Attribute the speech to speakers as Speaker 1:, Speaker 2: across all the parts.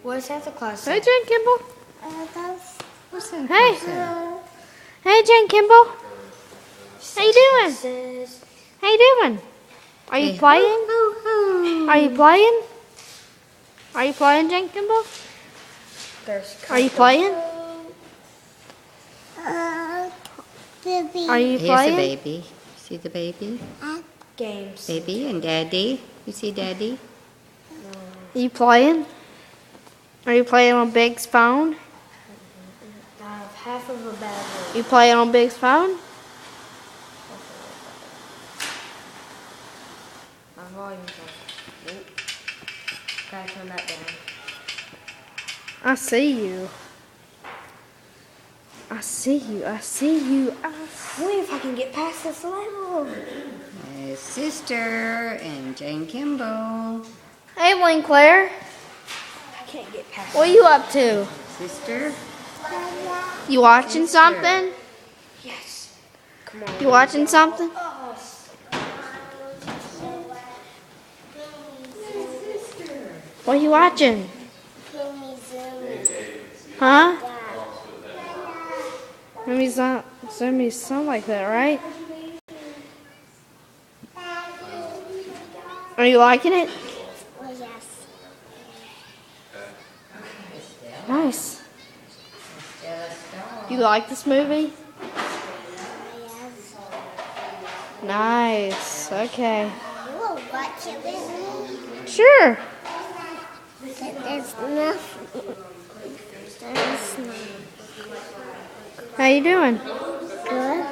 Speaker 1: What Santa Claus
Speaker 2: Hey,
Speaker 1: say?
Speaker 2: Jen Kimball.
Speaker 3: What's Santa
Speaker 2: Hey.
Speaker 3: Claus say?
Speaker 2: Hey, Jen Kimball. How you doing?
Speaker 1: Says,
Speaker 2: How you doing? Are you
Speaker 3: Hey,
Speaker 2: playing?
Speaker 3: hoo, hoo, hoo.
Speaker 2: Are you playing? Are you playing, Jen Kimball?
Speaker 1: there's
Speaker 2: Are you playing?
Speaker 4: Baby.
Speaker 2: Are you
Speaker 3: Here's the
Speaker 2: playing?
Speaker 3: baby. See the baby?
Speaker 1: games.
Speaker 3: Baby and daddy. You see daddy?
Speaker 2: You playing? Are you playing on Big's phone?
Speaker 1: I have half of a battery.
Speaker 2: You playing on Big's phone?
Speaker 1: My volume's on. Nope. Gotta turn that down.
Speaker 2: I see you. I see you. I see you.
Speaker 1: I wonder if I can get past this level.
Speaker 3: His sister and Jane Kimball.
Speaker 2: Hey, Wayne Claire.
Speaker 1: I can't get past
Speaker 2: What are you up to?
Speaker 3: Sister?
Speaker 2: You watching
Speaker 3: Sister.
Speaker 2: something?
Speaker 1: Yes. Come on.
Speaker 2: You watching something?
Speaker 1: Oh,
Speaker 2: What are you watching?
Speaker 4: Zoomy, zoomy.
Speaker 2: Huh?
Speaker 4: Yeah.
Speaker 2: Let me sound like that, right? Are you liking it?
Speaker 4: Oh, yes.
Speaker 2: Nice. You like this movie?
Speaker 4: Yes.
Speaker 2: Nice. Okay.
Speaker 4: You will watch it with me?
Speaker 2: Sure.
Speaker 4: But there's nothing. There's nothing.
Speaker 2: How you doing?
Speaker 4: Good.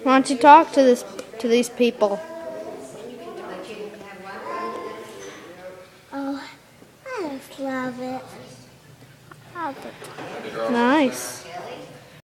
Speaker 2: Why don't you talk to these people?
Speaker 4: Oh, I just love it. All the time.
Speaker 2: Nice.